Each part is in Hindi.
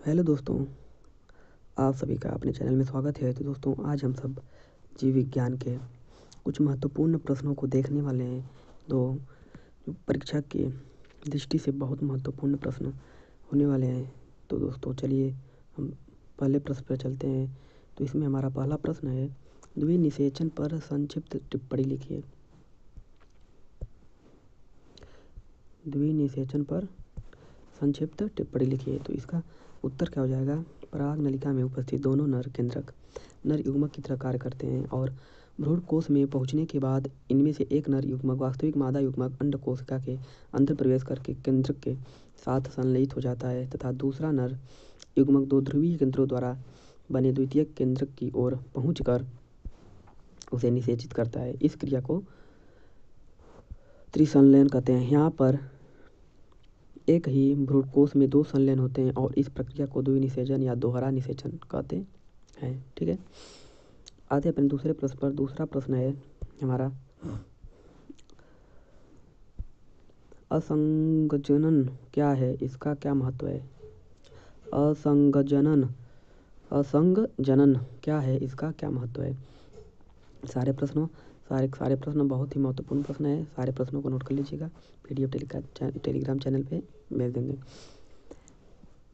हेलो दोस्तों, आप सभी का अपने चैनल में स्वागत है। तो दोस्तों, आज हम सब जीव विज्ञान के कुछ महत्वपूर्ण प्रश्नों को देखने वाले हैं। जो परीक्षा की दृष्टि से बहुत महत्वपूर्ण प्रश्न होने वाले हैं। तो दोस्तों, चलिए हम पहले प्रश्न पर चलते हैं। तो इसमें हमारा पहला प्रश्न है, द्विनिषेचन पर संक्षिप्त टिप्पणी लिखिए। द्विनिषेचन पर संक्षिप्त टिप्पणी लिखिए। तो इसका उत्तर क्या हो जाएगा? पराग नलिका में उपस्थित दोनों नर केंद्रक नर युग्मक की तरह कार्य करते हैं और भ्रूण कोश में पहुंचने के बाद इनमें से एक नर युग्मक वास्तविक मादा युग्मक अंड कोशिका के अंदर प्रवेश करके केंद्रक के साथ संलयित हो जाता है तथा दूसरा नर युग्मक दो ध्रुवीय केंद्रों द्वारा बने द्वितीय केंद्रक की ओर पहुंचकर उसे निषेचित करता है। इस क्रिया को त्रिसंलयन कहते हैं। यहाँ पर एक ही भ्रूणकोश में दो संलयन होते हैं और इस प्रक्रिया को द्विनिषेचन या दोहरा निषेचन कहते हैं। ठीक है, आते अपने दूसरे प्रश्न पर। दूसरा प्रश्न है हमारा, असंगजनन क्या है, इसका क्या महत्व है? असंगजनन क्या है, इसका क्या महत्व है? सारे प्रश्न बहुत ही महत्वपूर्ण प्रश्न है। सारे प्रश्नों को नोट कर लीजिएगा, PDF टेलीग्राम चैनल पे भेज देंगे।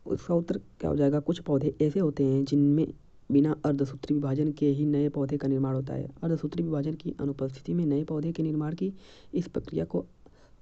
उसका उत्तर क्या हो जाएगा? कुछ पौधे ऐसे होते हैं जिनमें बिना अर्धसूत्री विभाजन के ही नए पौधे का निर्माण होता है। अर्धसूत्री विभाजन की अनुपस्थिति में नए पौधे के निर्माण की इस प्रक्रिया को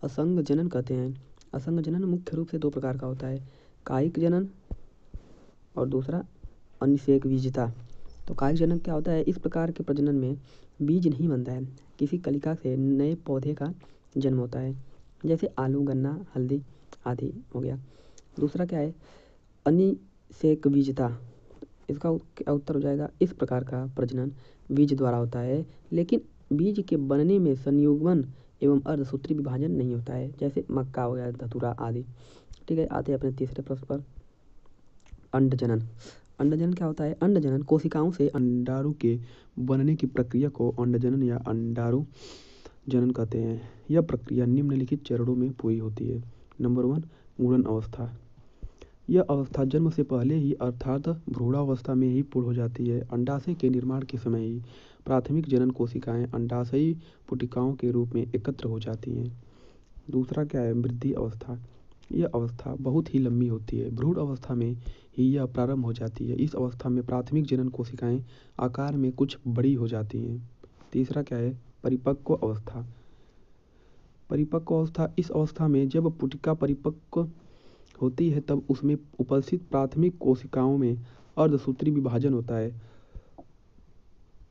असंग जनन कहते हैं। असंग जनन मुख्य रूप से दो प्रकार का होता है, कायिक जनन और दूसरा अनिषेक बीजता। तो कायिक जनन क्या होता है? इस प्रकार के प्रजनन में बीज नहीं बनता है, किसी कलिका से नए पौधे का जन्म होता है, जैसे आलू, गन्ना, हल्दी आदि हो गया। दूसरा क्या है? अनिषेक बीजता। इसका उत्तर हो जाएगा, इस प्रकार का प्रजनन बीज द्वारा होता है, लेकिन बीज के बनने में संयुग्मन एवं अर्धसूत्री विभाजन नहीं होता है, जैसे मक्का हो गया, धतूरा आदि। ठीक है, आते हैं अपने तीसरे प्रश्न पर। अंडजनन। अंडजनन क्या होता है? अंडजनन कोशिकाओं से अंडाणु के बनने की प्रक्रिया को अंडजनन या अंडाणु जनन कहते हैं। यह प्रक्रिया निम्नलिखित चरणों में पूरी होती है। नंबर 1, गुणन अवस्था। यह अवस्था जन्म से पहले ही अर्थात भ्रूणावस्था में ही पूर्ण हो जाती है। अंडाशय के निर्माण के समय ही प्राथमिक जनन कोशिकाएं अंडाशयी पुटिकाओं के रूप में एकत्र हो जाती हैं। दूसरा क्या है? वृद्धि अवस्था। यह अवस्था बहुत ही लंबी होती है। भ्रूण अवस्था में ही यह प्रारंभ हो जाती है। इस अवस्था में प्राथमिक जनन कोशिकाएं आकार में कुछ बड़ी हो जाती हैं। तीसरा क्या है? परिपक्व अवस्था। परिपक्व अवस्था, इस अवस्था में जब पुटिका परिपक्व होती है तब उसमें उपस्थित प्राथमिक कोशिकाओं में अर्धसूत्री विभाजन होता है।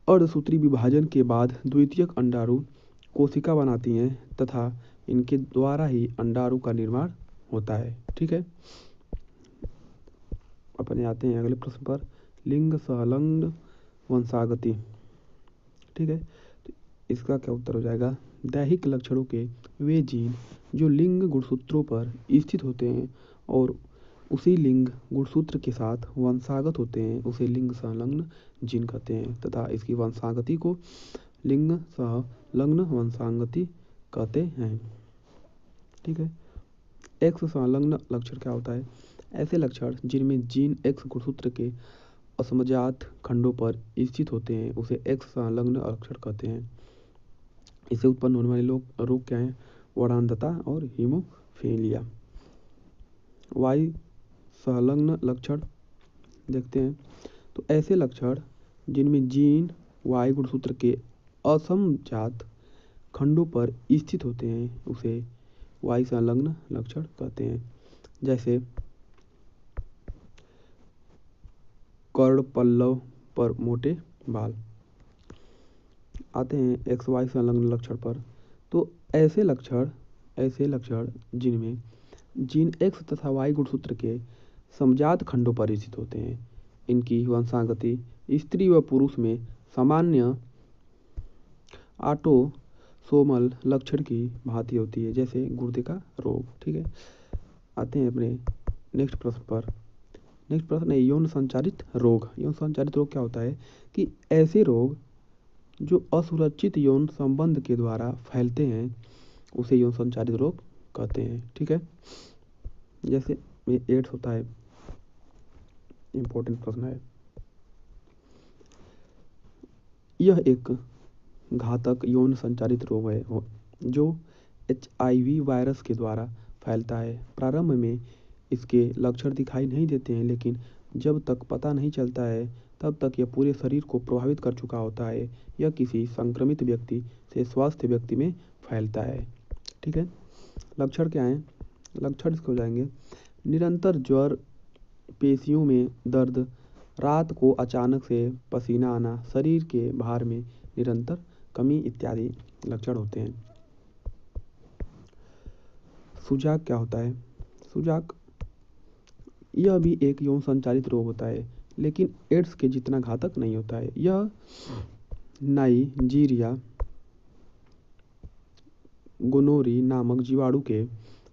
अर्धसूत्री विभाजन के बाद द्वितीयक अंडाणु कोशिका बनाती हैं तथा इनके द्वारा ही अंडाणु का निर्माण होता है। ठीक है, अपने आते हैं अगले प्रश्न पर। लिंग संलग्न वंशागति। ठीक है, तो इसका क्या उत्तर हो जाएगा? दैहिक लक्षणों के वे जीन जो लिंग गुणसूत्रों पर स्थित होते हैं और उसी लिंग गुणसूत्र के साथ वंशागत होते हैं, उसे लिंग संलग्न जीन कहते हैं तथा इसकी वंशागति को लिंग संलग्न वंशागति कहते हैं। ठीक है, एक्स संलग्न लक्षण क्या होता है? ऐसे लक्षण जिनमें जीन एक्स गुणसूत्र के असमजात खंडों पर स्थित होते हैं, उसे एक्स संलग्न लक्षण कहते हैं। इससे उत्पन्न होने वाले रोग क्या हैं? वर्णांधता और हीमोफीलिया। वाई संलग्न लक्षण देखते हैं। तो ऐसे लक्षण जिनमें जीन वाई गुणसूत्र के असमजात खंडों पर स्थित होते हैं, उसे वाई संलग्न लक्षण कहते हैं, जैसे कर्ण पल्लव पर मोटे बाल। आते हैं एक्स वाई संलग्न लक्षण पर। तो ऐसे लक्षण जिनमें जीन एक्स तथा वाई गुणसूत्र के समजात खंडों पर स्थित होते हैं, इनकी वंशागति स्त्री व पुरुष में सामान्य ऑटोसोमल लक्षण की भांति होती है, जैसे गुर्दे का रोग। ठीक है, आते हैं अपने नेक्स्ट प्रश्न पर। नेक्स्ट प्रश्न है यौन संचारित रोग। यौन संचारित रोग क्या होता है? कि ऐसे रोग जो असुरक्षित यौन संबंध के द्वारा फैलते हैं, उसे यौन संचारित रोग कहते हैं। ठीक है, जैसे एड्स होता है, इम्पोर्टेंट प्रश्न है। यह एक घातक यौन संचारित रोग है जो HIV वायरस के द्वारा फैलता है। प्रारंभ में इसके लक्षण दिखाई नहीं देते हैं, लेकिन जब तक पता नहीं चलता है तब तक यह पूरे शरीर को प्रभावित कर चुका होता है। यह किसी संक्रमित व्यक्ति से स्वस्थ व्यक्ति में फैलता है। ठीक है, लक्षण क्या हैं? लक्षण इसके हो जाएंगे निरंतर ज्वर, पेशियों में दर्द, रात को अचानक से पसीना आना, शरीर के भार में निरंतर कमी इत्यादि लक्षण होते हैं। सुजाक क्या होता है? सुजाक यह भी एक यौन संचारित रोग होता है, लेकिन एड्स के जितना घातक नहीं होता है। यह नाइजीरिया गोनोरी नामक जीवाणु के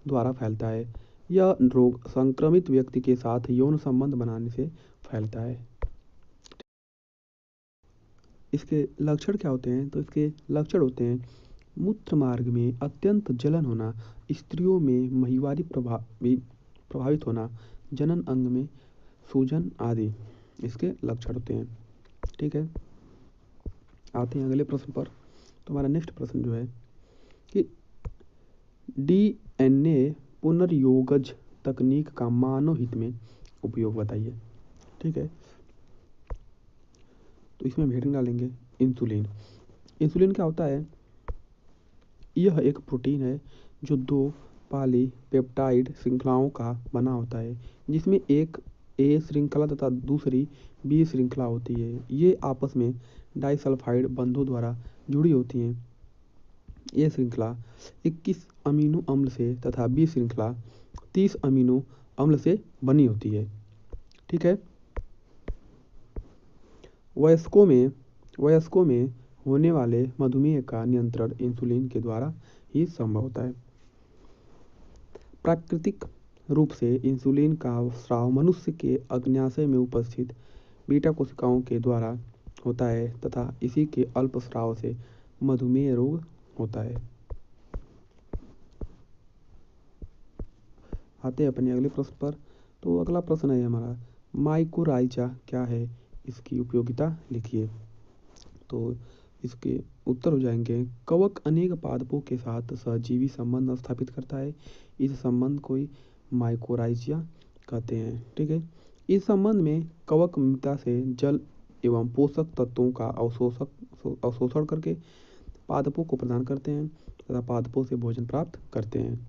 द्वारा फैलता है। यह रोग संक्रमित व्यक्ति के साथ यौन संबंध बनाने से फैलता है। इसके लक्षण क्या होते हैं? तो इसके लक्षण होते हैं मूत्र मार्ग में अत्यंत जलन होना, स्त्रियों में माहवारी प्रभावित होना, जनन अंग में सूजन आदि इसके लक्षण होते हैं। ठीक है, आते हैं अगले प्रश्न पर। तो हमारा नेक्स्ट प्रश्न जो है कि DNA पुनर्योगज तकनीक का मानव हित में उपयोग बताइए। ठीक है, तो इसमें हम हेडिंग डालेंगे इंसुलिन। इंसुलिन क्या होता है? यह एक प्रोटीन है जो 2 पॉलीपेप्टाइड श्रृंखलाओं का बना होता है, जिसमें एक A श्रृंखला तथा दूसरी B श्रृंखला होती है। ये आपस में डाइसल्फाइड बंधों द्वारा जुड़ी होती हैं। A श्रृंखला 21 अमीनो अम्ल से तथा B श्रृंखला 30 अमीनो अम्ल से बनी होती है। ठीक है, वयस्कों में होने वाले मधुमेह का नियंत्रण इंसुलिन के द्वारा ही संभव होता है। प्राकृतिक रूप से इंसुलिन का स्राव मनुष्य के अग्न्याशय में उपस्थित बीटा कोशिकाओं के द्वारा होता है तथा इसी के अल्प स्राव से मधुमेह रोग होता है। आते हैं अपने अगले प्रश्न पर। तो अगला प्रश्न है हमारा माइकोराइजा क्या है, इसकी उपयोगिता लिखिए। तो इसके उत्तर हो जाएंगे कवक अनेक पादपों के साथ सहजीवी संबंध स्थापित करता है। इस संबंध को ही माइकोराइजा कहते हैं। ठीक है, इस संबंध में कवक मृदा से जल एवं पोषक तत्वों का अवशोषण करके पादपों को प्रदान करते हैं तथा पादपों से भोजन प्राप्त करते हैं।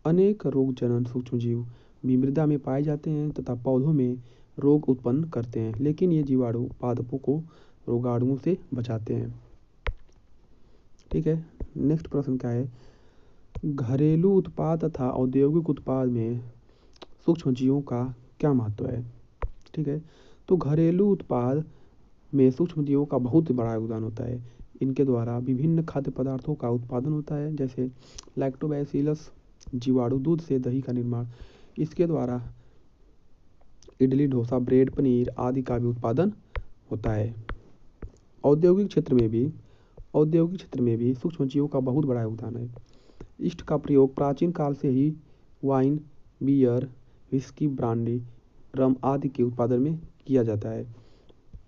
अनेक रोगजनक सूक्ष्मजीव भी मृदा में पाए जाते हैं तथा पौधों में रोग उत्पन्न करते हैं, लेकिन ये जीवाणु पादपों को रोगाणुओं से बचाते हैं। ठीक है, नेक्स्ट प्रश्न क्या है? घरेलू उत्पाद तथा औद्योगिक उत्पाद में सूक्ष्मजीवों का क्या महत्व है? ठीक है, तो घरेलू उत्पाद में सूक्ष्मजीवों का बहुत बड़ा योगदान होता है। इनके द्वारा विभिन्न खाद्य पदार्थों का उत्पादन होता है, जैसे लैक्टोबैसिलस जीवाणु दूध से दही का निर्माण। इसके द्वारा इडली, डोसा, ब्रेड, पनीर आदि का भी उत्पादन होता है। औद्योगिक क्षेत्र में भी सूक्ष्मजीवों का बहुत बड़ा योगदान है। ईस्ट का प्रयोग प्राचीन काल से ही वाइन, बियर, विस्की, ब्रांडी, रम आदि के उत्पादन में किया जाता है।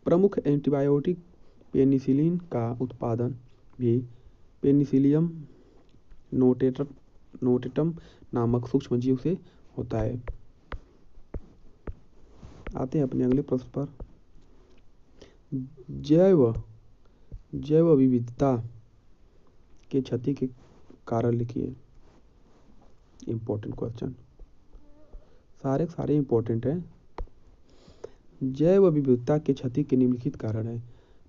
प्रमुख एंटीबायोटिक पेनिसिलिन का उत्पादन भी पेनिसिलियम नोटेटम नामक सूक्ष्मजीव से होता है। आते हैं अपने अगले प्रश्न पर। जैव विविधता के क्षति के कारण लिखिए। इम्पोर्टेंट क्वेश्चन, सारे इम्पोर्टेंट हैं। जैव विविधता के क्षति के निम्नलिखित कारण है।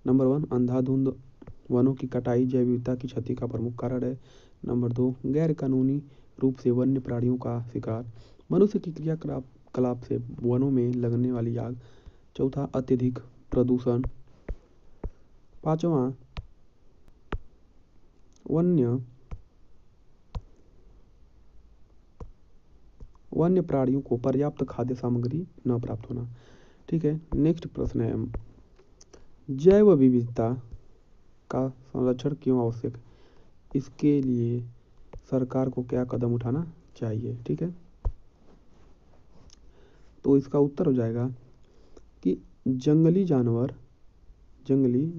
नंबर 1, अंधाधुंध वनों की कटाई जैव विविधता की क्षति का प्रमुख कारण है। नंबर 2, गैर कानूनी रूप से वन्य प्राणियों का शिकार। मनुष्य की क्रियाकलाप से वनों में लगने वाली आग। चौथा, अत्यधिक प्रदूषण। पांचवा, वन्य प्राणियों को पर्याप्त खाद्य सामग्री न प्राप्त होना। ठीक है, नेक्स्ट प्रश्न है जैव विविधता का संरक्षण क्यों आवश्यक है? इसके लिए सरकार को क्या कदम उठाना चाहिए? ठीक है, तो इसका उत्तर हो जाएगा कि जंगली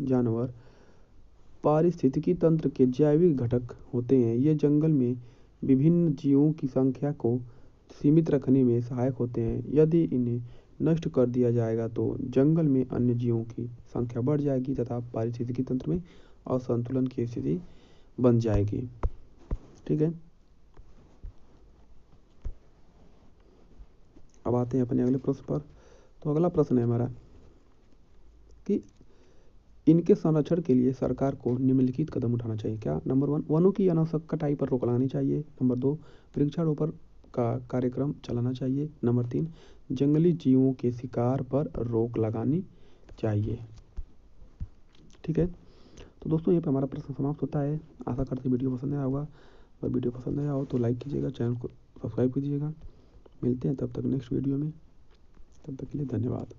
जानवर पारिस्थितिकी तंत्र के जैविक घटक होते हैं। ये जंगल में विभिन्न जीवों की संख्या को सीमित रखने में सहायक होते हैं। यदि इन्हें नष्ट कर दिया जाएगा तो जंगल में अन्य जीवों की संख्या बढ़ जाएगी तथा पारिस्थितिकी तंत्र में असंतुलन की स्थिति बन जाएगी। ठीक है, अब आते हैं अपने अगले प्रश्न पर। तो अगला प्रश्न है हमारा कि इनके संरक्षण के लिए सरकार को निम्नलिखित कदम उठाना चाहिए। क्या? नंबर 1, वनों की अनावश्यक कटाई पर रोक लगानी चाहिए। नंबर 2, वृक्षारोपण का कार्यक्रम चलाना चाहिए। नंबर 3, जंगली जीवों के शिकार पर रोक लगानी चाहिए। ठीक है, तो दोस्तों यहाँ पर हमारा प्रश्न समाप्त होता है। आशा करते वीडियो पसंद आया होगा। अगर वीडियो पसंद आया हो तो लाइक कीजिएगा, चैनल को सब्सक्राइब कीजिएगा। मिलते हैं तब तक नेक्स्ट वीडियो में। तब तक के लिए धन्यवाद।